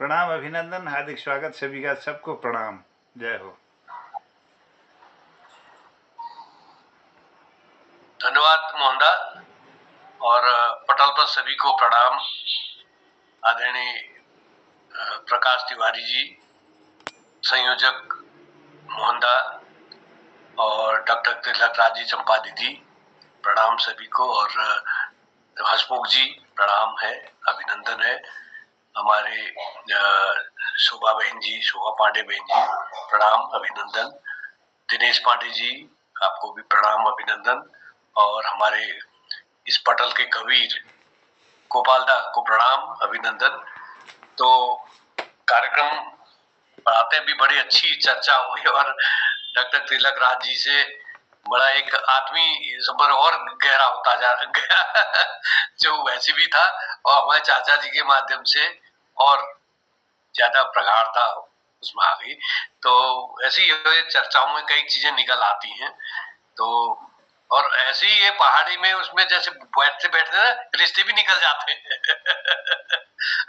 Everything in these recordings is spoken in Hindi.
प्रणाम, अभिनंदन, हार्दिक स्वागत सभी का, सबको प्रणाम। जय हो। धन्यवाद मोहनदा और पटल पर सभी को प्रणाम। आदरणीय प्रकाश तिवारी जी, संयोजक मोहनदा और डॉक्टर तिलक राज जी, चंपा दीदी, प्रणाम सभी को। और हसमुख जी प्रणाम है, अभिनंदन है। हमारे शोभा बहन जी, शोभा पांडे बहन जी, प्रणाम अभिनंदन। दिनेश पांडे जी, आपको भी प्रणाम अभिनंदन। और हमारे इस पटल के कबीर गोपालदा को प्रणाम अभिनंदन। तो कार्यक्रम बढ़ाते भी बड़ी अच्छी चर्चा हुई और डॉक्टर तिलक राज जी से बड़ा एक आत्मीय संपर्क और गहरा होता जा गया जो वैसे भी था, और हमारे चाचा जी के माध्यम से और ज्यादा प्रगाढ़ता उसमें आ गई। तो ऐसी चर्चाओं में कई चीजें निकल आती हैं। तो और ऐसे ही ये पहाड़ी में उसमें जैसे बैठते बैठते ना रिश्ते भी निकल जाते हैं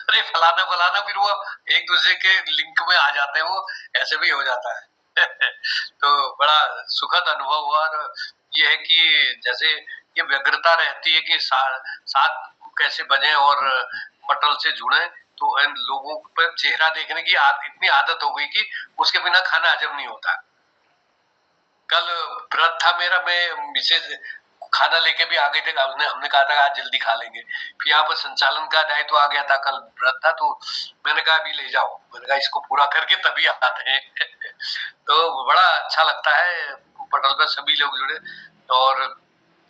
अरे फलाना फलाना, फिर वो एक दूसरे के लिंक में आ जाते हैं, वो ऐसे भी हो जाता है तो बड़ा सुखद अनुभव हुआ। और ये है कि जैसे ये व्यग्रता रहती है कि साथ कैसे बने और पटल से जुड़े, तो इन लोगों पर चेहरा देखने की इतनी आदत हो गई कि उसके बिना खाना हजम नहीं होता। कल व्रत था मेरा, मैं मिसेज खाना लेके भी आ गए थे, हमने कहा था आज जल्दी खा लेंगे। फिर यहाँ पर संचालन का दायित्व आ गया था, कल व्रत था, तो मैंने कहा अभी ले जाओ, मैंने कहा इसको पूरा करके तभी आते हैं तो बड़ा अच्छा लगता है पटल पर सभी लोग जुड़े। और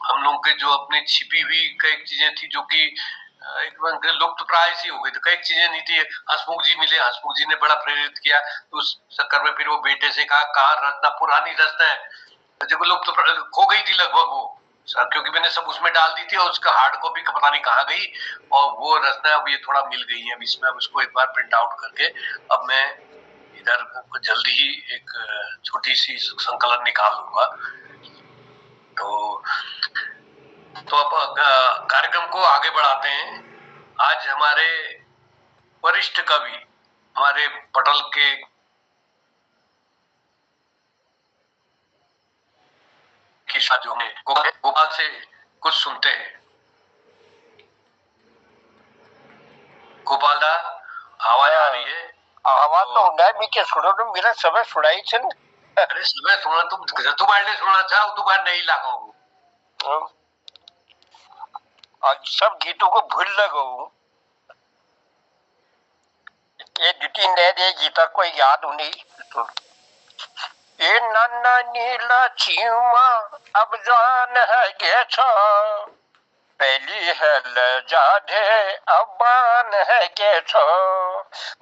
हम लोग के जो अपनी छिपी हुई कई चीजें थी जो कि एक लुप्त प्राय सी हो गई, तो कई चीजें नहीं थी। हसमुख जी मिले, हसमुख जी ने बड़ा प्रेरित किया, तो उस चक्कर में फिर वो बेटे से कहा रचना, पुरानी रचना है जो लुप्त खो गई थी लगभग वो, क्योंकि मैंने सब उसमें डाल दी थी और उसका हार्ड कॉपी पता नहीं कहाँ गई, और वो रचना अब ये थोड़ा मिल गई है। अब इसमें अब उसको एक बार प्रिंट आउट करके अब मैं इधर जल्दी ही एक छोटी सी संकलन निकाल लूंगा। तो अब कार्यक्रम को आगे बढ़ाते हैं। आज हमारे वरिष्ठ कवि, हमारे पटल के किस्सा जो है गोपाल से कुछ सुनते हैं। गोपाल दा, आवाज आ रही है? आवाज तो उन्हें भी के सुनो, तो मेरा समय सुनाई छन। अरे समय सुना, तुम बार सुना चाहो तो बार नहीं लागो। आज सब गीतों को भूल लगो, ये गिटी ने दे गीता कोई याद नहीं। ये नन्ना नीला चीमा अब जान है के छो, पहली है लजाधे अबान है के छो।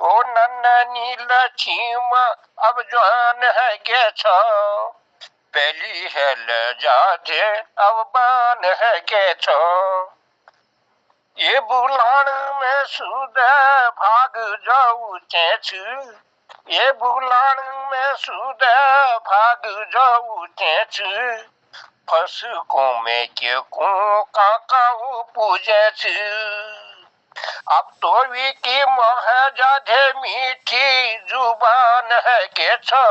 ओ नन्ना नीला चीमा अब जान है के छो, पहली है लजाधे अबान है के छो। ये बुलान में सुदे भाग जाऊ चेच, ये बुलान में सुदे भाग जाऊ चेच। फस को में के को काकाऊ पूजे छ। अब तो वी की मोह जाधे मीठी जुबान है के छो,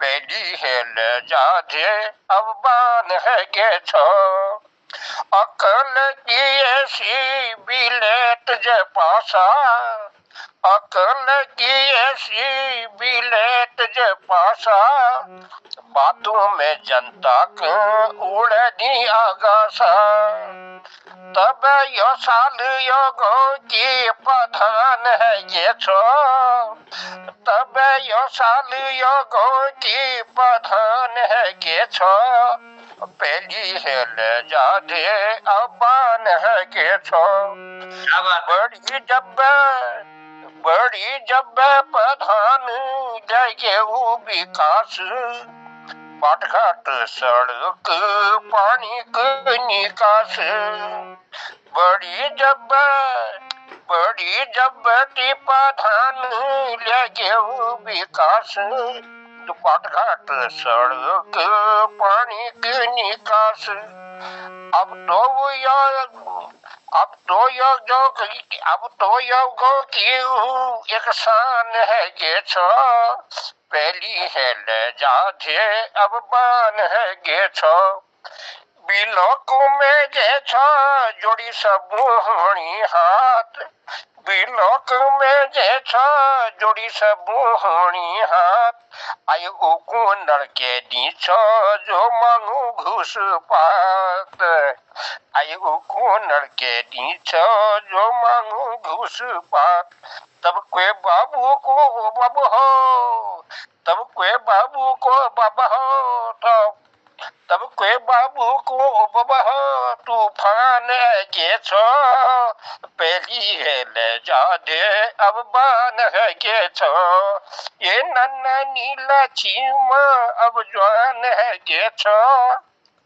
पहली है लजाधे अबान है के छो। अकल की ऐसी बिलेट जे पासा, अकल की ऐसी बिलेट जे पासा। बातों में जनता के उड़े दी आगासा, तब यो साल यो गो की प्रधान है ये छो, तब यो साल यो गो की प्रधान है के छो। पहली है लजाधे अबान है के छो। बड़ी जब प्रधान लगे विकास, बाटघाट सड़क पानी का निकास। बड़ी जब प्रधान लगे विकास, बाटघाट सड़क पानी के निकास। अब तो अब तो योगो की एक शान है ये छो, पहली है ले जाधे अब बान है ये छो, बिलोक में जे छो जोड़ी सब होनी हाथ, बिलोक में जे छो जोड़ी सब होनी हाथ, आयु को नरके दी छो जो मांगू घुस पात, आयु को नरके दी छो जो मांगू घुस पात, तब कोई बाबू को बाबू हो, तब कोई बाबू को बाबा हो, तब कोई बाबू को बाबा हो, तूफान के छो पहली है ले जा दे अब बान है के छो, ये नन्ना नीला चीमा अब जवान है के छो,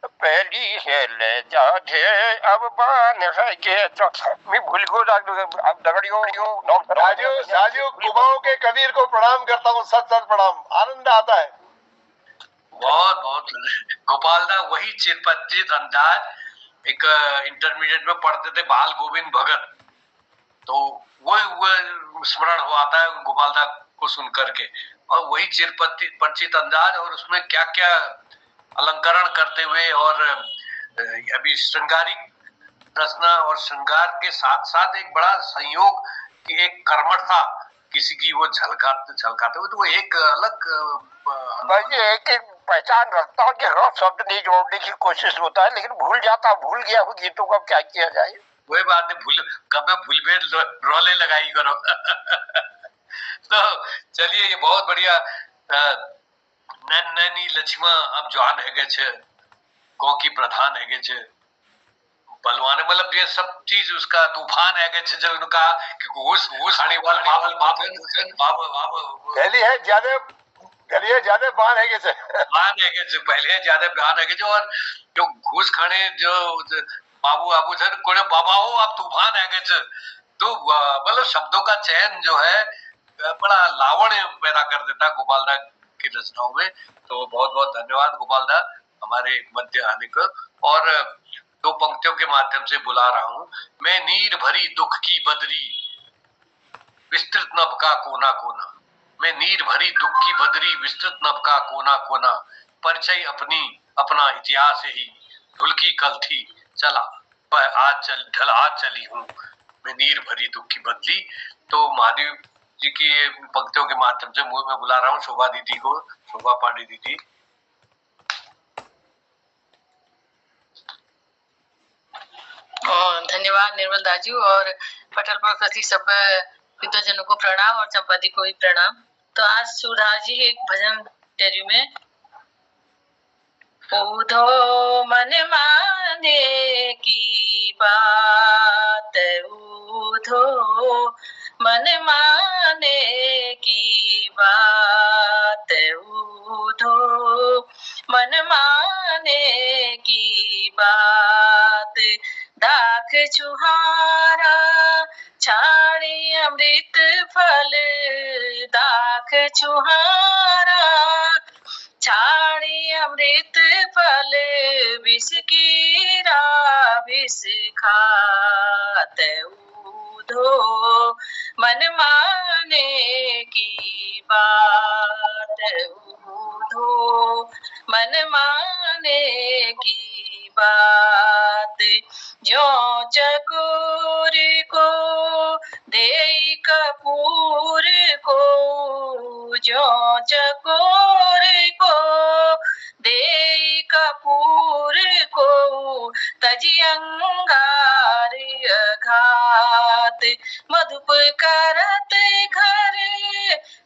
पहली है ले जा दे अब बान है के छो। मैं भूल गो अब दगड़ियो राजू राजू कुमाऊं के कबीर को प्रणाम करता हूँ, सत सत प्रणाम, आनंद आता है। बहुत बहुत गोपाल दा वही चिरपरिचित अंदाज एक इंटरमीडिएट में पढ़ते थे बाल गोविंद भगत, तो वो स्मरण हो आता है गोपाल दा को सुन करके, और वही चिरपरिचित अंदाज और उसमें क्या क्या अलंकरण करते हुए और अभी श्रृंगारिक रचना और श्रृंगार के साथ साथ एक बड़ा संयोग की एक कर्मठता किसी की वो झलकाते हुए, तो वो एक अलग एक पहचान रखता हूँ कि हर शब्द नहीं जोड़ने की कोशिश होता है, लेकिन भूल गया हूँ गीतों को, क्या किया जाए। वही बात है, भूल रोले लगाई करो। तो चलिए, ये बहुत बढ़िया नैनी लक्ष्मा अब जवान है गए गौ की प्रधान है गए बलवान, मतलब ये सब चीज उसका तूफान है गए जब उनका घूस खाने वाले पहली है ज्यादा चलिए ज्यादा बान है कैसे पहले ज्यादा बयान है जो, और जो घूस खाने जो बाबू बाबू थे कोने बाबा हो आप तूफान है गए, तो मतलब शब्दों का चयन जो है बड़ा लावण्य पैदा कर देता है गोपाल दा की रचनाओं में। तो बहुत बहुत धन्यवाद गोपाल दा हमारे मध्य आने को, और दो पंक्तियों के माध्यम से बुला रहा हूँ। मैं नीर भरी दुख की बदरी विस्तृत नभ का कोना कोना, मैं नीर भरी दुख की बदरी विस्तृत नभ का कोना कोना, परिचय अपना इतिहास ही धुलकी कल थी चला पर आज चली हूँ, मैं नीर भरी दुख की बदली। तो महादेव जी की पंक्तियों के माध्यम से मुझे मैं बुला रहा हूँ शोभा दीदी को, शोभा पांडे दीदी। धन्यवाद निर्मल दाजू, और पटल पर उपस्थित सब विद्वजनों को प्रणाम और चंपा दी को भी प्रणाम। तो आज सुधार जी एक भजन टेरियो में उधो मन माने की बात, उधो मन माने की बात, उधो मन माने की बात, दाख छुहारा छाड़ी अमृत फल, दाख छुहारा छाड़ी अमृत फल, विष कीरा विष खात, उधो मन माने की बात, उधो मन माने की बात, जो चकोर को देई कपूर को, जो चकोर को देई कपूर को, तजी अंगार घात, मधुप करत घर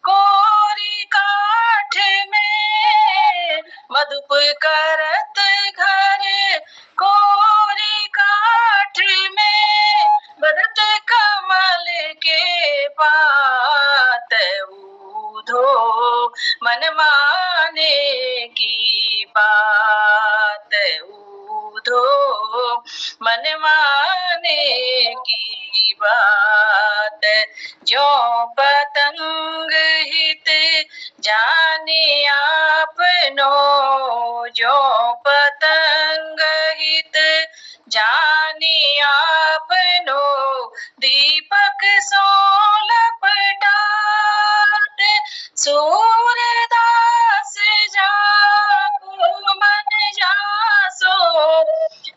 कोरी काठ में, मधुप करत घर कोरी काठ में, बढ़त कमल के पात, उधो मन माने की बात, उधो मन माने की बात, जो पतंग हित जाने आपनो, जो पतंग हित जाने आपनो, बनो दीपक सो लपटात सूरदास जागो मन जासो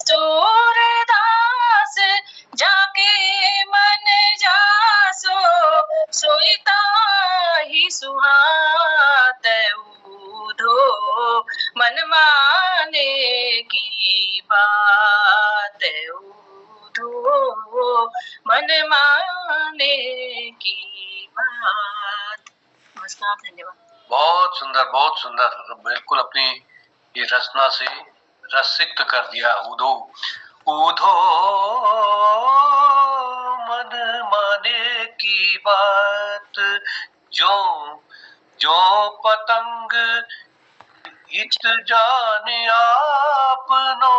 सूरदास जाके मन जासो सोईता ही सुहात ऊधो मन माने की बात ऊधो मन माने की बात। नमस्कार, धन्यवाद। बहुत सुंदर, बिल्कुल अपनी ये रचना से रसिक्त कर दिया। ऊधो ऊधो मन माने की बात, जो जो पतंग हित जाने आपनो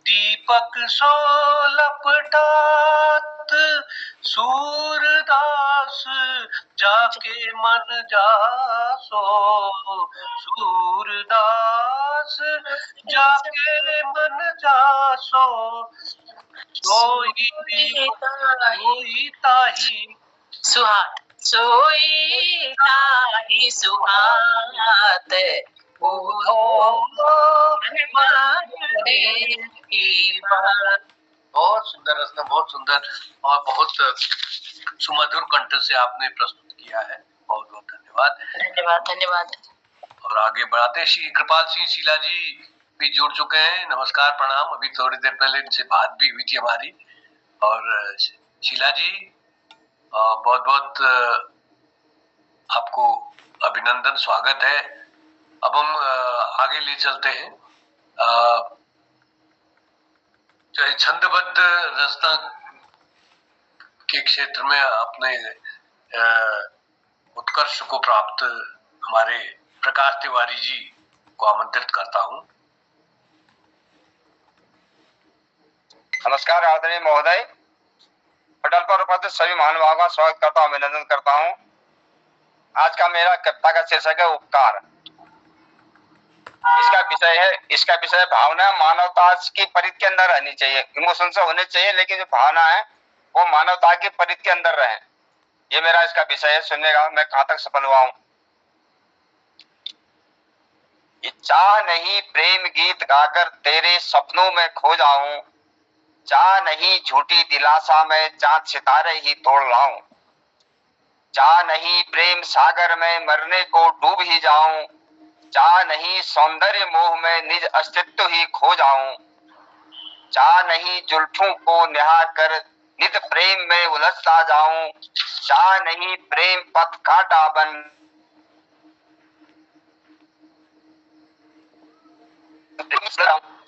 दीपक सो लपटात सूरदास जाके मन जासो सूरदास जाके मन जासो सोई ताही सुहात सोई ताही सुहात ऊधो मन माने की बात। बहुत सुंदर रचना, बहुत सुंदर और बहुत सुमधुर कंठ से आपने प्रस्तुत किया है। बहुत बहुत धन्यवाद। धन्यवाद। और आगे बढ़ाते श्री कृपाल सिंह शीला जी भी जुड़ चुके हैं। नमस्कार, प्रणाम। अभी थोड़ी देर पहले इनसे बात भी हुई थी हमारी। और शीला जी बहुत बहुत आपको अभिनंदन, स्वागत है। अब हम आगे ले चलते हैं। चाहे छंदबद्ध रचना के क्षेत्र में अपने उत्कर्ष को प्राप्त हमारे प्रकाश तिवारी जी को आमंत्रित करता हूं। नमस्कार आदरणीय महोदय, पटल पर उपस्थित सभी महानुभावों का स्वागत करता हूं, अभिनंदन करता हूं। आज का मेरा कविता का शीर्षक है उपकार। इसका विषय भावना मानवता की परिधि के अंदर रहनी चाहिए। इमोशन से होने चाहिए, लेकिन जो भावना है वो मानवता की परिधि के अंदर रहे। ये मेरा इसका विषय है। सुनिएगा मैं कहां तक सफल हुआ हूं। चाह नहीं प्रेम गीत गाकर तेरे सपनों में खो जाऊं, चाह नहीं झूठी दिलासा में चांद सितारे ही तोड़ लाऊं, चाह नहीं प्रेम सागर में मरने को डूब ही जाऊं, चाह नहीं सौंदर्य मोह में निज अस्तित्व ही खो जाऊं, चाह नहीं जुल्फों को निहार कर नित प्रेम में उलझता जाऊं, चाह नहीं प्रेम पथ काटा बन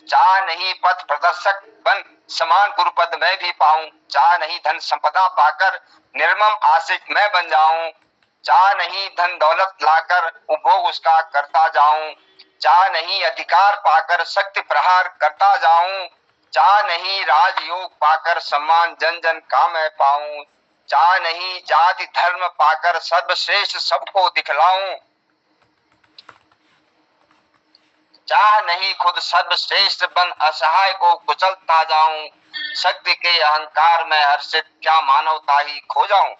चाह नहीं पथ प्रदर्शक बन समान गुरुपद में भी पाऊं, चाह नहीं धन संपदा पाकर निर्मम आशिक मैं बन जाऊं, चाह नहीं धन दौलत लाकर उपभोग उसका करता जाऊं, चाह नहीं अधिकार पाकर शक्ति प्रहार करता जाऊं, चाह नहीं राजयोग पाकर सम्मान जन जन का मैं पाऊं, चाह नहीं जाति धर्म पाकर सर्वश्रेष्ठ सबको दिखलाऊं, चाह नहीं खुद सर्वश्रेष्ठ बन असहाय को कुचलता जाऊं, शक्ति के अहंकार में हर्षित क्या मानवता ही खो जाऊं।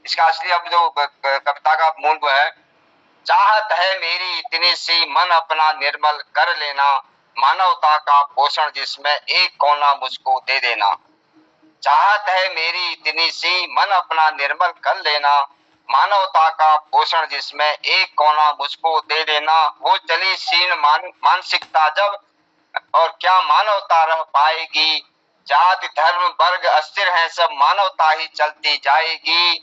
इसका असली अब जो कविता का मूल वो है, चाहत है मेरी इतनी सी मन अपना निर्मल कर लेना, मानवता का पोषण जिसमें एक कोना मुझको दे देना, चाहत है मेरी इतनी सी मन अपना निर्मल कर लेना, मानवता का पोषण जिसमें एक कोना मुझको दे देना, वो चली क्षीण मानसिकता जब और क्या मानवता रह पाएगी, जाति धर्म वर्ग अस्थिर है सब मानवता ही चलती जाएगी,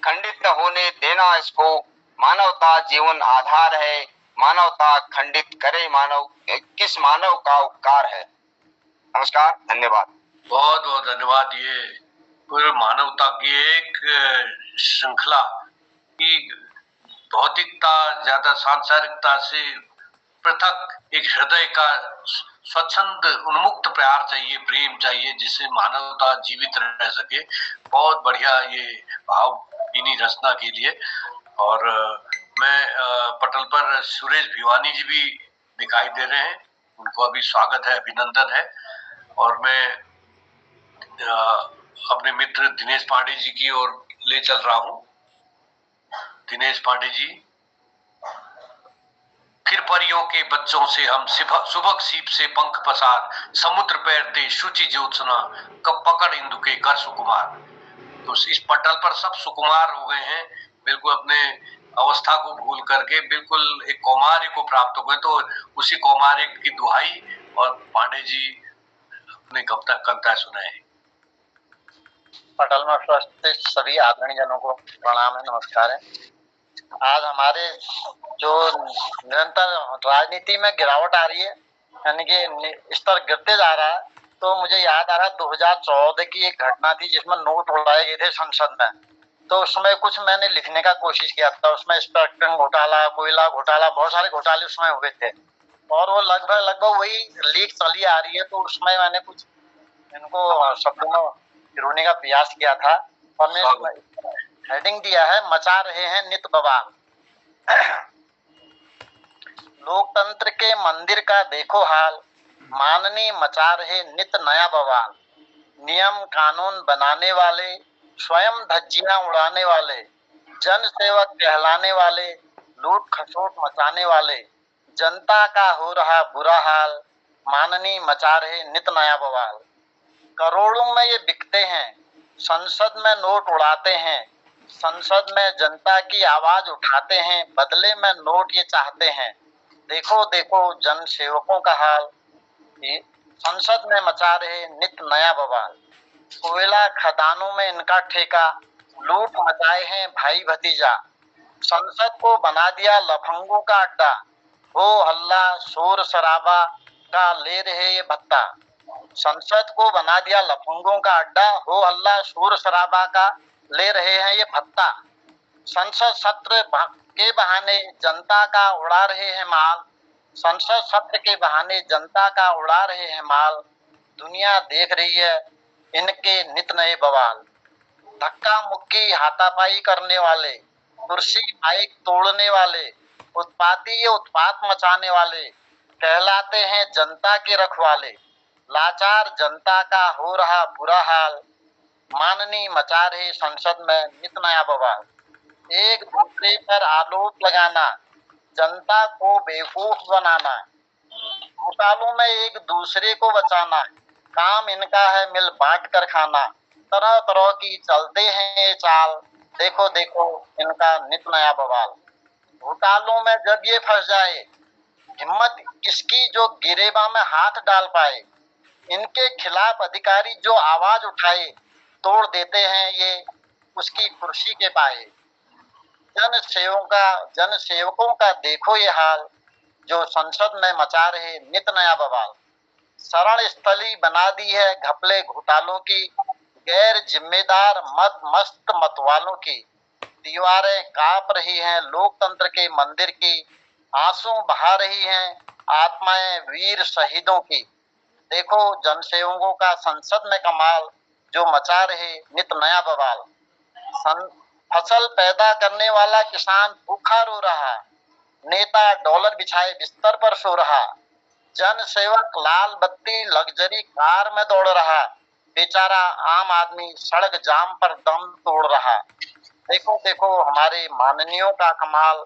खंडित न होने देना इसको मानवता जीवन आधार है, मानवता खंडित करे मानव किस मानव का उपकार है। नमस्कार, धन्यवाद। बहुत बहुत धन्यवाद। ये पूरे मानवता की एक श्रृंखला की भौतिकता ज्यादा सांसारिकता से पृथक एक हृदय का स्वच्छंद उन्मुक्त प्यार चाहिए, प्रेम चाहिए, जिससे मानवता जीवित रह सके। बहुत बढ़िया ये भाव इन्हीं रचना के लिए। और मैं पटल पर सुरेश भिवानी जी भी दिखाई दे रहे हैं, उनको अभी स्वागत है, अभिनंदन है। और मैं अपने मित्र दिनेश पांडे जी की ओर ले चल रहा हूं। दिनेश पांडे जी, फिर परियों के बच्चों से हम सुबह सीप से पंख पसार, समुद्र पैरते शुचि ज्योत्सना, कब पकड़ इंदु के कर सुकुमार। तो इस पटल पर सब सुकुमार हो गए हैं, बिल्कुल अपने अवस्था को भूल करके बिल्कुल एक कौमार्य को प्राप्त हो गए। तो उसी कौमार्य की दुहाई और पांडे जी अपने कविता सुनाए। पटल में उपस्थित सभी आदरणीय जनों को प्रणाम है, नमस्कार है। आज हमारे जो निरंतर राजनीति में गिरावट आ रही है, यानी कि स्तर गिरते जा रहा है, तो मुझे याद आ रहा है 2014 की एक घटना थी जिसमें नोट उड़ाए गए थे संसद में। तो उसमें कुछ मैंने लिखने का कोशिश किया था। उसमें स्पेक्ट्रम घोटाला, कोयला घोटाला, बहुत सारे घोटाले उसमें हुए थे और वो लगभग वही लीक चली आ रही है। तो उसमें मैंने कुछ इनको शब्दों में पिरोने का प्रयास किया था और मैं हेडिंग दिया है, मचा रहे हैं नित बवाल। लोकतंत्र के मंदिर का देखो हाल, माननीय मचा रहे नित नया बवाल। नियम कानून बनाने वाले, स्वयं धज्जियां उड़ाने वाले, जन सेवक कहलाने वाले, लूट खसोट मचाने वाले, जनता का हो रहा बुरा हाल, माननीय मचा रहे नित नया बवाल। करोड़ों में ये बिकते हैं, संसद में नोट उड़ाते हैं, संसद में जनता की आवाज उठाते हैं, बदले में नोट ये चाहते हैं। देखो देखो जन सेवकों का हाल, संसद में मचा रहे नित नया बवाल। कोयला खदानों में इनका ठेका, लूट मचाए हैं भाई भतीजा। संसद को बना दिया लफंगों का अड्डा, हो हल्ला शोर शराबा का ले रहे ये भत्ता। संसद को बना दिया लफंगों का अड्डा, हो हल्ला शोर शराबा का ले रहे हैं ये भत्ता। संसद सत्र के बहाने जनता का उड़ा रहे हैं माल, संसद सत्र के बहाने जनता का उड़ा रहे हैं माल। दुनिया देख रही है इनके नित नए बवाल। धक्का मुक्की हाथापाई करने वाले, कुर्सी माइक तोड़ने वाले, उत्पाती ये उत्पात मचाने वाले, कहलाते हैं जनता के रखवाले। लाचार जनता का हो रहा बुरा हाल, माननीय मचा रहे संसद में नित नया बवाल। एक दूसरे पर आरोप लगाना, जनता को बेवकूफ बनाना, घोटालों में एक दूसरे को बचाना, काम इनका है मिल बांट कर खाना। तरह तरह की चलते हैं ये चाल, देखो देखो इनका नित नया बवाल। घोटालों में जब ये फंस जाए, हिम्मत इसकी जो गिरेबा में हाथ डाल पाए। इनके खिलाफ अधिकारी जो आवाज उठाए, तोड़ देते हैं ये उसकी कुर्सी के पाए। जन सेवकों का देखो ये हाल, जो संसद में मचा रहे नित नया बवाल। शरण स्थली बना दी है घपले घोटालों की, गैर जिम्मेदार मस्त मतवालों की। दीवारें कांप रही हैं लोकतंत्र के मंदिर की, आंसू बहा रही हैं आत्माएं वीर शहीदों की। देखो जनसेवकों का संसद में कमाल, जो मचा रहे नित नया बवाल। फसल पैदा करने वाला किसान भूखा रो रहा, नेता डॉलर बिछाए बिस्तर पर सो रहा। जन सेवक लाल बत्ती लग्जरी कार में दौड़ रहा, बेचारा आम आदमी सड़क जाम पर दम तोड़ रहा। देखो देखो हमारे माननीयों का कमाल,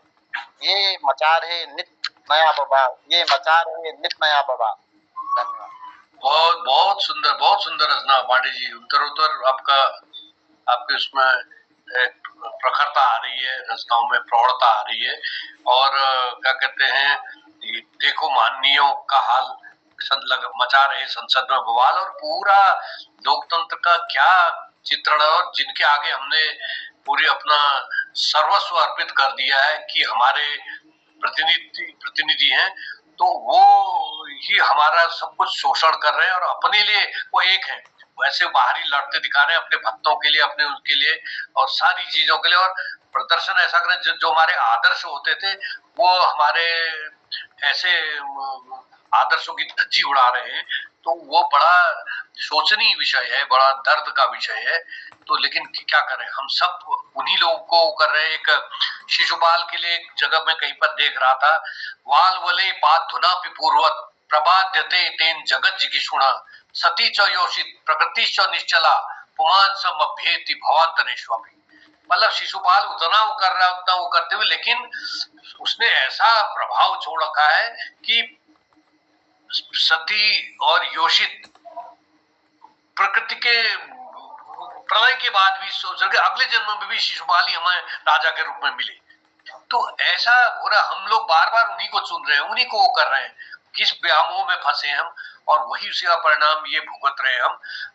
ये मचा रहे नित नया बवाल, ये मचा रहे नित नया बवाल। धन्यवाद। बहुत सुंदर रचना पांडे जी। उत्तर आपके उसमें प्रखरता आ रही है, रचनाओं में प्रौढ़ता आ रही है। और क्या कहते हैं, देखो माननीयों का हाल, मचा रहे संसद में बवाल, और पूरा लोकतंत्र का क्या चित्रण है। और जिनके आगे हमने पूरी अपना सर्वस्व अर्पित कर दिया है कि हमारे प्रतिनिधि हैं, तो वो ही हमारा सब कुछ शोषण कर रहे हैं और अपने लिए वो एक है, वैसे बाहरी लड़ते दिखा रहे हैं अपने भक्तों के लिए, अपने उनके लिए और सारी चीजों के लिए। और प्रदर्शन ऐसा करें जो हमारे आदर्श होते थे, वो हमारे ऐसे आदर्शों की धज्जी उड़ा रहे हैं। तो वो बड़ा शोचनीय विषय है, बड़ा दर्द का विषय है। तो लेकिन क्या करें, हम सब उन्हीं लोगों को कर रहे हैं। एक शिशुपाल के लिए एक जगह में कहीं पर देख रहा था, वाल वले पाद धुना पिपूर्वत प्रबाद्यते तेन जगत जिगिषुणा सती च योषित प्रकृति च निश्चला पुमान समभ्येति भवांतरेष्वपि। मतलब शिशुपाल उतना वो कर रहा है, उतना वो करते हुए, लेकिन उसने ऐसा प्रभाव छोड़ रखा है कि सती और योषित प्रकृति के प्रलय के बाद भी सोच रहे अगले जन्म में भी शिशुपाल ही हमें राजा के रूप में मिले। तो ऐसा हो रहा, हम लोग बार बार उन्हीं को चुन रहे हैं, उन्हीं को वो कर रहे हैं, किस व्यामोह में फंसे हम, और वही उसका परिणाम ये भुगत रहे हैं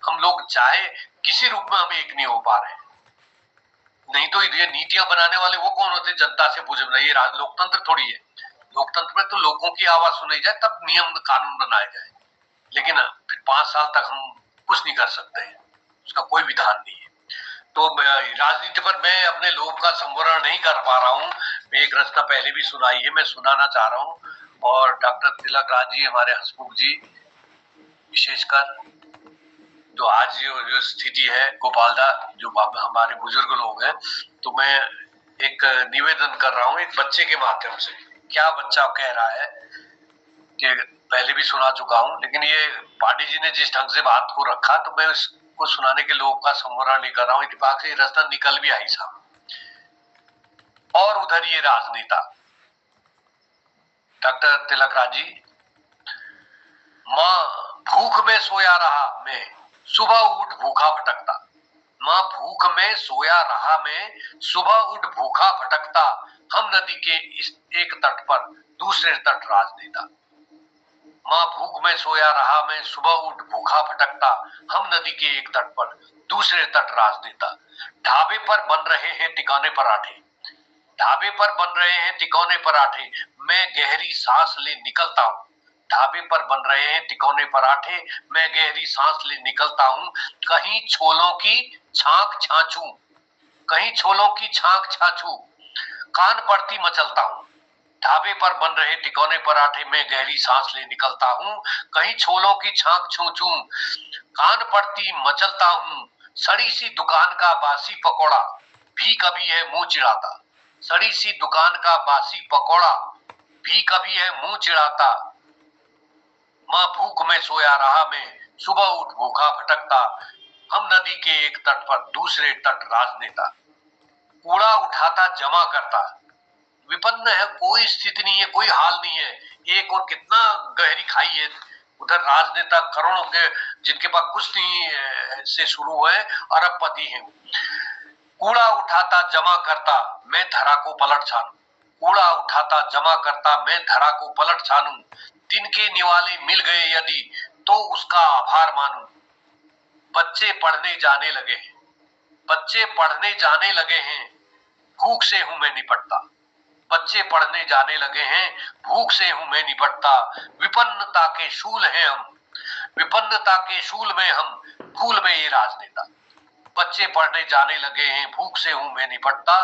हम लोग चाहे किसी रूप में हम एक नहीं हो पा रहे। नहीं तो ये नीतियां बनाने वाले वो कौन होते, जनता से पूछे बनाए, ये लोकतंत्र थोड़ी है। लोकतंत्र में तो लोगों की आवाज सुनी जाए तब नियम कानून बनाए जाए, लेकिन फिर 5 साल तक हम कुछ नहीं कर सकते, उसका कोई विधान नहीं है। तो राजनीति पर मैं अपने लोभ का संवरण नहीं कर पा रहा हूँ। मैं एक रचना पहले भी सुनाई है, मैं सुनाना चाह रहा हूँ, और डॉक्टर तिलक राज जी, हमारे हंसमुख जी, विशेषकर जो आज जो स्थिति है, गोपालदा जो हमारे बुजुर्ग लोग हैं, तो मैं एक निवेदन कर रहा हूँ एक बच्चे के माध्यम से। क्या बच्चा कह रहा है कि पहले भी सुना चुका हूँ, लेकिन ये पांडे जी ने जिस ढंग से बात को रखा तो मैं उसको सुनाने के लोग का संवरण नहीं कर रहा हूँ। इत्तेफाक से रास्ता निकल भी आई साहब। और उधर ये राजनेता डॉक्टर तिलक राज जी, माँ भूख में सोया रहा मैं, सुबह उठ भूखा भटकता। माँ भूख में सोया रहा मैं, सुबह उठ भूखा भटकता। हम नदी के इस एक तट पर दूसरे तट राजनेता। माँ भूख में सोया रहा मैं, सुबह उठ भूखा भटकता। हम नदी के एक तट पर दूसरे तट राजनेता। ढाबे पर बन रहे हैं तिकोने पराठे, ढाबे पर बन रहे हैं तिकोने पराठे, मैं गहरी सांस ले निकलता हूँ। ढाबे पर बन रहे हैं तिकोने पराठे, मैं गहरी सांस ले निकलता हूँ। कहीं छोलों की छांक छाछू, कहीं छोलों की छांक छाछू, कान पड़ती मचलता हूँ। ढाबे पर बन रहे तिकोने पराठे, मैं गहरी सांस ले निकलता हूँ। कहीं छोलों की छांक छूछू, कान पड़ती मचलता हूँ। सड़ी सी दुकान का बासी पकौड़ा भी कभी है मुंह चिढ़ाता। सड़ी सी दुकान का बासी पकौड़ा भी कभी है मुंह चिढ़ाता। माँ भूख में सोया रहा मैं, सुबह उठ भूखा भटकता। हम नदी के एक तट पर दूसरे तट राजनेता। कूड़ा उठाता जमा करता, विपन्न है, कोई स्थिति नहीं है, कोई हाल नहीं है। एक और कितना गहरी खाई है। उधर राजनेता करोड़ों के, जिनके पास कुछ नहीं से शुरू हुए, अरबपति हैं। कूड़ा उठाता जमा करता, मैं धरा को पलट छानू। कूड़ा उठाता जमा करता, मैं धरा को पलट छानू। दिन के निवाले मिल गए यदि तो उसका आभार मानू। बच्चे पढ़ने जाने लगे हैं, बच्चे पढ़ने जाने लगे हैं, भूख से हूं मैं निपटता। बच्चे पढ़ने जाने लगे हैं, भूख से हूं मैं निपटता। विपन्नता के शूल हैं हम, विपन्नता के शूल में हम, फूल में ये राजनेता। बच्चे पढ़ने जाने लगे हैं, भूख से हूं मैं निपटता।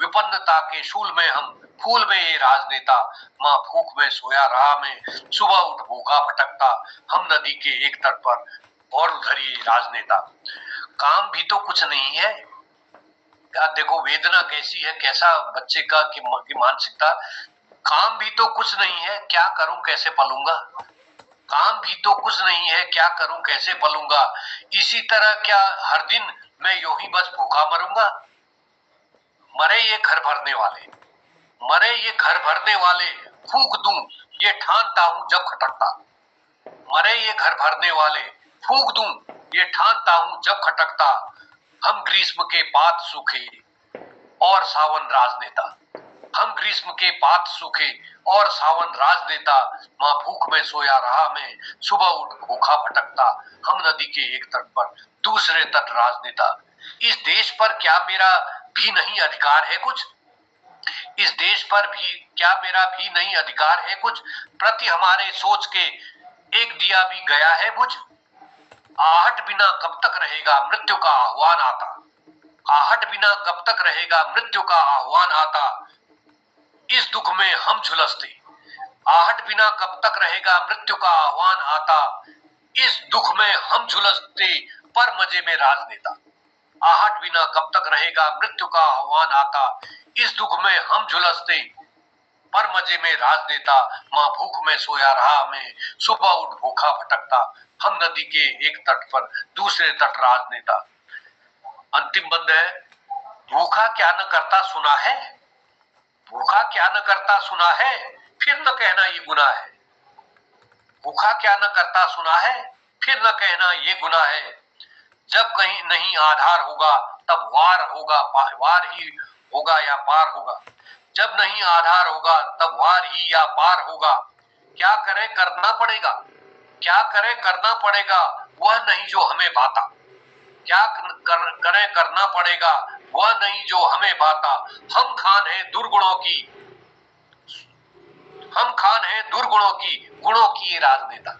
विपन्नता के शूल में हम, फूल में ये राजनेता। माँ भूख में सोया रहा मैं, सुबह उठ भूखा भटकता। हम नदी के एक तट पर और उधर ये राजनेता। काम भी तो कुछ नहीं है। देखो वेदना कैसी है, कैसा बच्चे का की मानसिकता। काम भी तो कुछ नहीं है, क्या करूं कैसे पलूंगा। काम भी तो कुछ नहीं है, क्या करूं कैसे पलूंगा। इसी तरह क्या हर दिन मैं यूं ही बस भूखा मरूंगा। मरे ये घर भरने वाले, मरे ये घर भरने वाले, फूंक दूं ये ठानता हूं जब खटकता। मरे ये घर भरने वाले, फूंक दूं ये ठानता हूं जब खटकता। हम ग्रीष्म के पात सूखे और सावन राजनेता। हम ग्रीष्म के पात सूखे और सावन राजनेता। माँ भूख में सोया रहा मैं, सुबह उठ भूखा भटकता। हम नदी के एक तट पर दूसरे तट राजनेता। इस देश पर क्या मेरा भी नहीं अधिकार है कुछ। इस देश पर भी क्या मेरा भी नहीं अधिकार है कुछ। प्रति हमारे सोच के एक दिया भी गया है बुझ। आहट बिना कब तक रहेगा मृत्यु का आह्वान आता। आहट बिना कब तक रहेगा मृत्यु का आह्वान आता। इस दुख में हम झुलसते, आहट बिना कब तक रहेगा मृत्यु का आह्वान आता। इस दुख में हम झुलसते पर मजे में राजनेता। आहट बिना कब तक रहेगा मृत्यु का आह्वान आता। इस दुख में हम झुलसते पर मजे में राजनेता। माँ भूख में सोया रहा मैं, सुबह उठ भूखा भटकता। हम नदी के एक तट पर दूसरे तट राजनेता। अंतिम बंद है, भूखा क्या न करता सुना है, भूखा क्या न करता सुना है, फिर न कहना ये गुनाह है। भूखा क्या न करता सुना है, फिर न कहना ये गुनाह है। जब कहीं नहीं आधार होगा तब वार होगा, वार ही होगा या पार होगा। जब नहीं आधार होगा तब वार ही या पार होगा। क्या करें करना पड़ेगा, क्या करें करना पड़ेगा, वह नहीं जो हमें भाता। क्या करें करना पड़ेगा, वह नहीं जो हमें भाता। हम खान है दुर्गुणों की, हम खान है दुर्गुणों की, गुणों की ये राजनेता।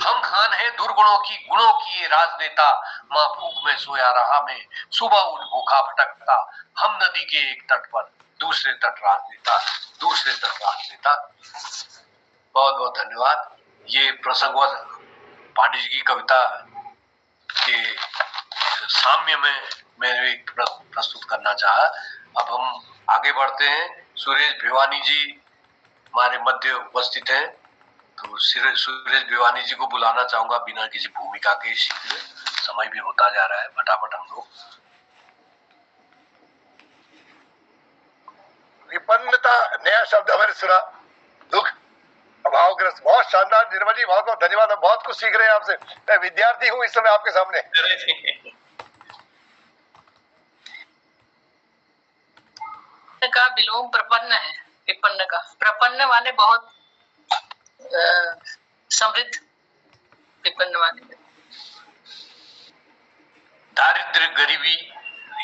हम खान है दुर्गुणों की, गुणों की ये राजनेता। माँ भूख में सोया रहा मैं, सुबह उठ भूखा भटकता। हम नदी के एक तट पर दूसरे तट राजनेता, दूसरे तट राजनेता। बहुत बहुत धन्यवाद। ये प्रसंगवत पांडे जी की कविता के साम्य में मैंने एक प्रस्तुत करना चाहा। अब हम आगे बढ़ते हैं। सुरेश भिवानी जी हमारे मध्य उपस्थित हैं, तो सुरेश भिवानी जी को बुलाना चाहूंगा बिना किसी भूमिका के। शीघ्र, समय भी होता जा रहा है, फटाफट हम लोग। विपन्नता नया शब्द हमारे सुना, दुख, अभावग्रस्त। बहुत शानदार निर्मल जी, बहुत बहुत धन्यवाद। हम बहुत कुछ सीख रहे हैं आपसे। मैं विद्यार्थी हूँ इस समय आपके सामने। का विलोम प्रपन्न है। विपन्न का प्रपन्न माने बहुत समृद्ध, विपन्न माने दारिद्र्य, गरीबी,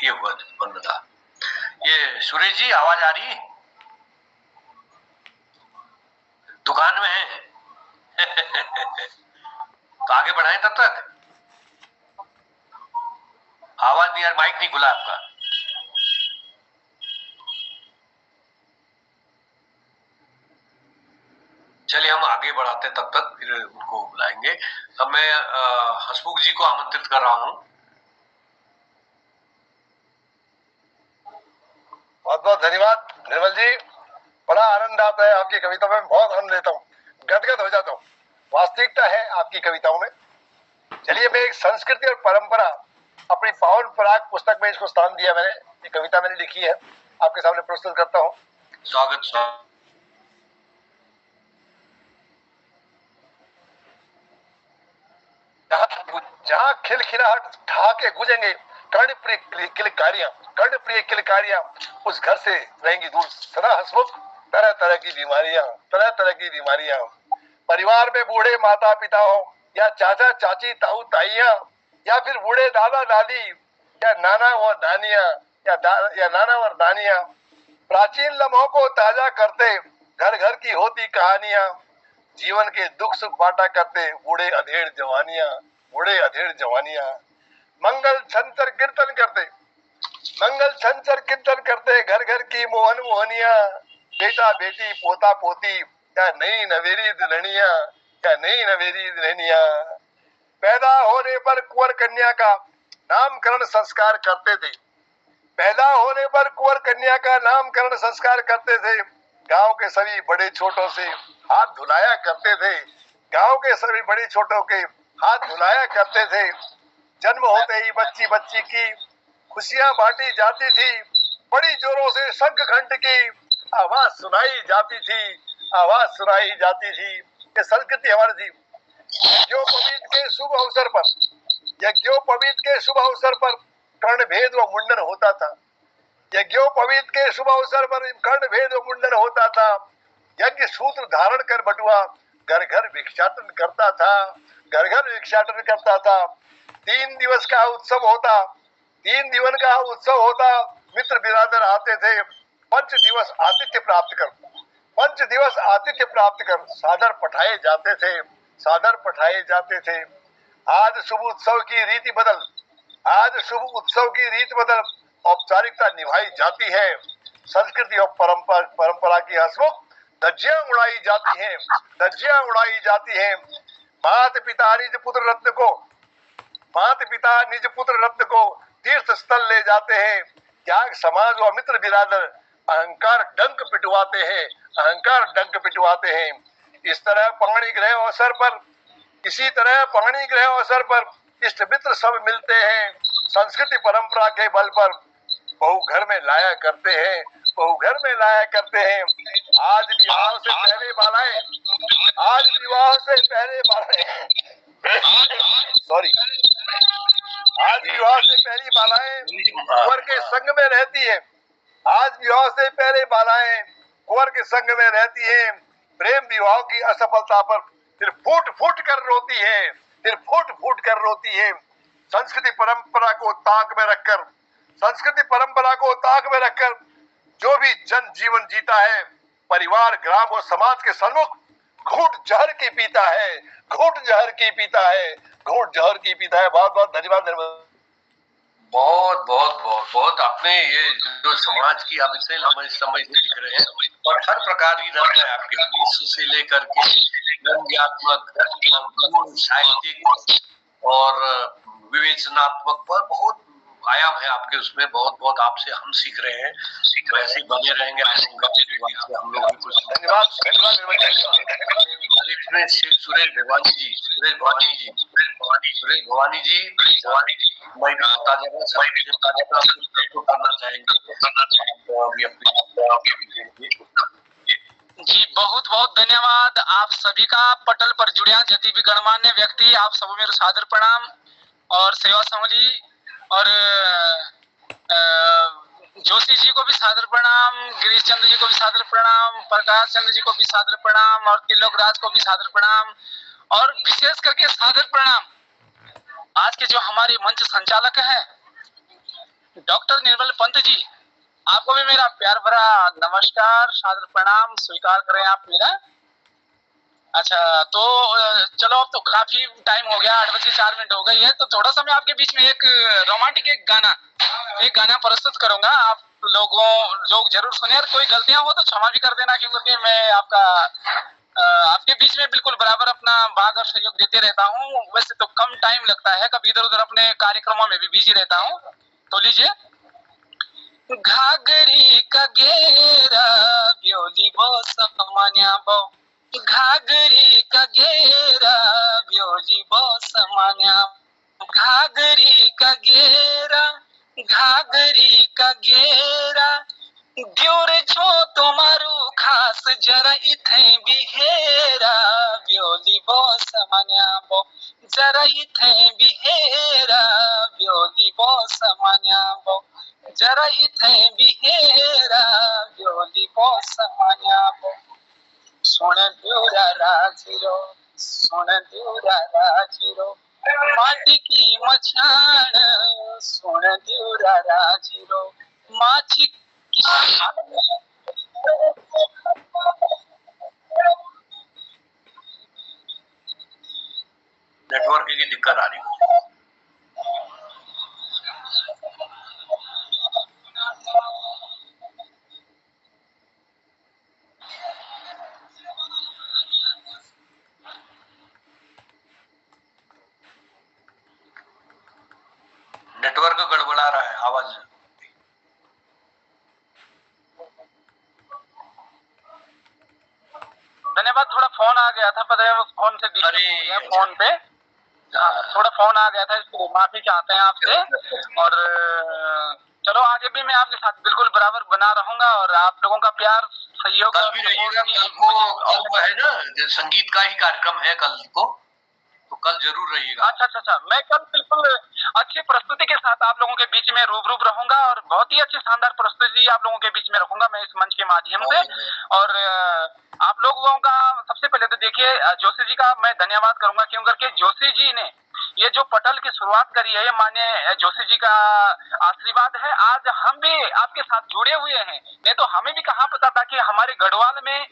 ये विपन्न था। ये सुरेश जी आवाज आ रही है? दुकान में है? तो आगे बढ़ाएं तब तक। आवाज नहीं आ रही, माइक नहीं खुला आपका। चलिए हम आगे बढ़ाते तब तक, फिर उनको बुलाएंगे। अब मैं हसमुख जी को आमंत्रित कर रहा हूँ। बहुत बहुत धन्यवाद निर्मल जी। बड़ा आनंद आता है आपकी कविता में, बहुत आनंद लेता हूँ, गदगद हो जाता हूँ। वास्तविकता है आपकी कविताओं में। चलिए, मैं एक संस्कृति और परंपरा, अपनी पावन पराग पुस्तक में इसको स्थान दिया मैंने। ये कविता मैंने लिखी है, आपके सामने प्रस्तुत करता हूँ। स्वागत। जहाँ खिलखिलाहट ढाके गुजेंगे कर्णप्रिय किलकारियां, उस घर से रहेंगी दूर सदा हंसमुख तरह तरह की बीमारियां। परिवार में बूढ़े माता पिता हो, या चाचा चाची ताऊ ताइयां, या फिर बूढ़े दादा दादी, या नाना और नानियां, या नाना और नानियां। प्राचीन लम्हों को ताजा करते घर घर की होती कहानियां। जीवन के दुख सुख बांटा करते बूढ़े अधेड़ जवानियां। मंगल छंतर कीर्तन करते घर घर की मोहन मोहनिया। बेटा बेटी पोता पोती, या नई नवेली दुल्हनिया। पैदा होने पर कुंवर कन्या का नामकरण संस्कार करते थे। गांव के सभी बड़े छोटों से हाथ धुलाया करते थे। जन्म होते ही बच्ची की खुशियां बांटी जाती थी। बड़ी जोरों से शंख घंट की आवाज सुनाई जाती थी। ये संस्कृति हमारी थी। यज्ञोपवीत के शुभ अवसर पर कर्ण भेद व मुंडन होता था। यज्ञ सूत्र धारण कर बटुआ घर घर भिक्षाटन करता था। 3 दिवस का उत्सव होता। मित्र बिरादर आते थे। 5 दिवस आतिथ्य प्राप्त कर सादर पठाए जाते थे। आज शुभ उत्सव की रीति बदल औपचारिकता निभाई जाती है। संस्कृति और परंपरा की हंसमुख धज्जियां उड़ाई जाती हैं। माता पिता निज पुत्र रत्न को तीर्थ स्थल ले जाते हैं। त्याग समाज व मित्र बिरादर अहंकार डंक पिटवाते हैं। इस तरह पाणी ग्रह अवसर पर इसी तरह पाणी ग्रह अवसर पर इष्ट मित्र सब मिलते हैं, संस्कृति परंपरा के बल पर बहू घर में लाया करते हैं, बहू घर में लाया करते हैं। आज विवाह से पहले बालाएं, आज विवाह से पहले बालाएं सॉरी आज विवाह से पहली बालाएं कुंवर के संग में रहती है। आज विवाह से पहले बालाएं कुंवर के संग में रहती है। प्रेम विवाह की असफलता पर फिर फूट फूट कर रोती है, फिर फूट फूट कर रोती है। संस्कृति परंपरा को ताक में रखकर, संस्कृति परंपरा को ताक में रखकर जो भी जन जीवन जीता है, परिवार, ग्राम और समाज के सन्मुख घूंट जहर की पीता है, घूंट जहर की पीता है, घूंट जहर की पीता है। बहुत बहुत धन्यवाद। बहुत बहुत बहुत बहुत आपने ये जो समाज की आप इसे लंबे समय से लिख रहे हैं और हर प्रकार की रचना है आपके, विश्व से लेकर के व्यंग्यात्मक, साहित्यिक और विवेचनात्मक पर बहुत आयाम है आपके उसमें। बहुत बहुत आपसे हम सीख रहे हैं, वैसे ही बने रहेंगे। हम लोग भी कुछ धन्यवाद। सुरेश भवानी जी, सुरेश भवानी जी मैं भी बता देगा करना चाहेंगे जी। बहुत बहुत धन्यवाद आप सभी का। पटल पर जुड़िया जति भी गणमान्य व्यक्ति, आप सब मेरे सादर प्रणाम और सेवा संवली और जोशी जी को भी सादर प्रणाम, गिरीश चंद्र जी को भी सादर प्रणाम, प्रकाश चंद्र जी को भी सादर प्रणाम और तिलोक राज को भी सादर प्रणाम और विशेष करके सादर प्रणाम आज के जो हमारे मंच संचालक हैं डॉक्टर निर्मल पंत जी, आपको भी मेरा प्यार भरा नमस्कार, सादर प्रणाम स्वीकार करें आप मेरा। अच्छा तो चलो अब तो काफी टाइम हो गया, 8:04 हो गई है, तो थोड़ा सा मैं आपके बीच में एक रोमांटिक एक गाना प्रस्तुत करूंगा। आप लोग जरूर सुने और कोई गलतियां हो तो क्षमा भी कर देना, क्योंकि मैं आपके बीच में बिल्कुल बराबर अपना भाग और सहयोग देते रहता हूँ। वैसे तो कम टाइम लगता है, कभी इधर उधर अपने कार्यक्रमों में भी बिजी रहता हूँ। तो लीजिए। घाघरी का घेरा ब्योली बो समान्या बो, घाघरी का घेरा ब्योली बो समान्या, घाघरी का घेरा, घाघरी का घेरा द्योर छो तुम्हारू खास जरा इथे बिहेरा ब्योली बो समान्या बो, जरा इथे बिहेरा ब्योली बो समान्या बो, जरा इथे बिहेरा ब्योली बो समान्या बो। सुन द्योरा राजीरो, सुन द्योरा राजीरो माटी की मछाण, सुन द्योरा राजीरो माची की नेटवर्क की दिक्कत आ रही है। नेटवर्क गड़बड़ा रहा है, आवाज धन्यवाद। थोड़ा फोन आ गया था, पता है, उस फोन से फोन पे थोड़ा फोन आ गया था, इसको माफी चाहते हैं आपसे। और चलो आगे भी मैं आपके साथ बिल्कुल बराबर बना रहूंगा और आप लोगों का प्यार सहयोग कल भी रहिएगा। कल को और वो है ना संगीत का ही कार्यक्रम है कल को, तो कल जरूर रहिएगा। अच्छा, मैं कल बिल्कुल अच्छी प्रस्तुति के साथ आप लोगों के बीच में रूबरू रहूंगा और बहुत ही अच्छी शानदार प्रस्तुति आप लोगों के बीच में रखूंगा मैं इस मंच के माध्यम से। और आप लोगों का सबसे पहले तो देखिए जोशी जी का मैं धन्यवाद करूंगा, क्यों करके जोशी जी ने ये जो पटल की शुरुआत करी है, ये माननीय जोशी जी का आशीर्वाद है। आज हम भी आपके साथ जुड़े हुए हैं, नहीं तो हमें भी कहाँ पता था कि हमारे गढ़वाल में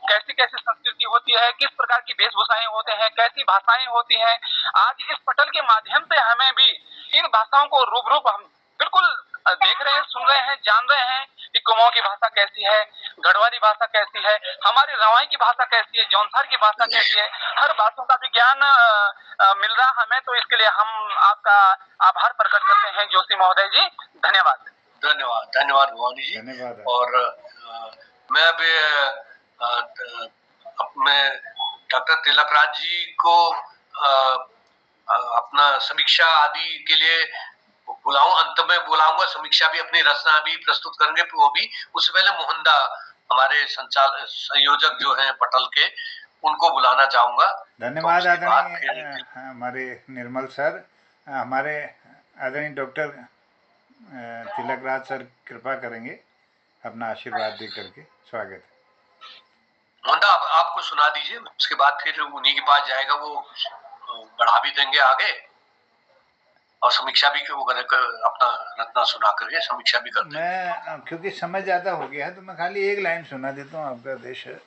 कैसी कैसी संस्कृति होती है, किस प्रकार की वेशभूषाएं होते हैं, कैसी भाषाएं होती हैं। आज इस पटल के माध्यम से हमें भी इन भाषाओं को रूबरू हम बिल्कुल देख रहे हैं, सुन रहे हैं, जान रहे हैं कि कुमाऊं की भाषा कैसी है, गढ़वाली भाषा कैसी है, हमारी रवाई की भाषा कैसी है, जौनसार की भाषा कैसी है। हर भाषाओं का भी ज्ञान मिल रहा हमें, तो इसके लिए हम आपका आभार प्रकट करते हैं जोशी महोदय जी। धन्यवाद। धन्यवाद, धन्यवाद भवानी जी। धन्यवाद। और मैं अभी अपने डॉक्टर तिलक राज जी को अपना समीक्षा आदि के लिए बुलाऊं, अंत में बुलाऊंगा, समीक्षा भी अपनी रचना भी प्रस्तुत करेंगे वो भी। उससे पहले मोहनदा हमारे संयोजक जो हैं पटल के, उनको बुलाना चाहूंगा। धन्यवाद तो उसके बाद आदरणीय हमारे निर्मल सर। हमारे आदरणीय डॉक्टर तिलकराज सर कृपा करेंगे अपना आशीर्वाद दे करके। स्वागत है। मोहनदा आपको सुना दीजिए, उसके बाद फिर उन्हीं के पास जाएगा, वो बढ़ा भी देंगे आगे और समीक्षा भी अपना रचना सुना करके समीक्षा भी कर देंगे। मैं क्योंकि समय ज़्यादा हो गया है तो मैं खाली एक लाइन सुना देता हूँ। आपका आदेश है।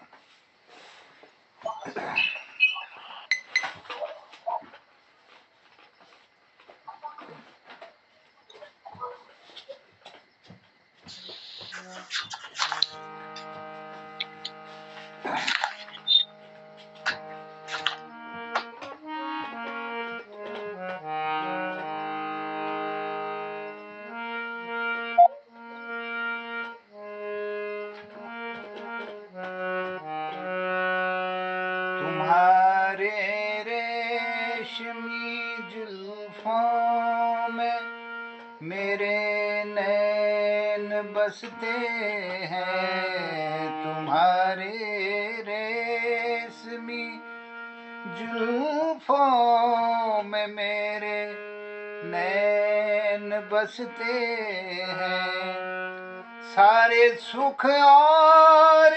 तुम्हारे रेशमी जुल्फों में मेरे नैन बसते हैं। तुम्हारे रेशमी जुल्फों में मेरे नैन बसते हैं। सारे सुख और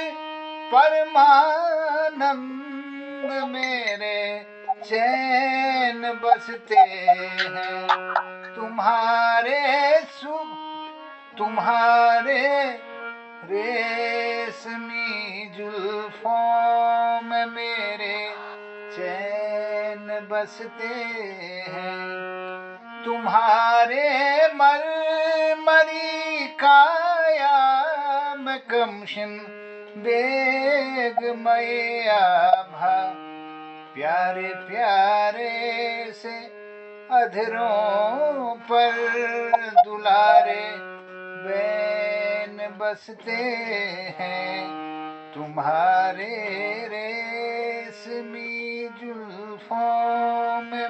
परमानंद मेरे चैन बसते हैं। तुम्हारे रेशमी जुल्फों में मेरे चैन बसते हैं। तुम्हारे मरमरी काया में कमशिन बेग मैया भा प्यारे प्यारे से अधरों पर दुलारे बैन बसते हैं। तुम्हारे रेशमी जुल्फों में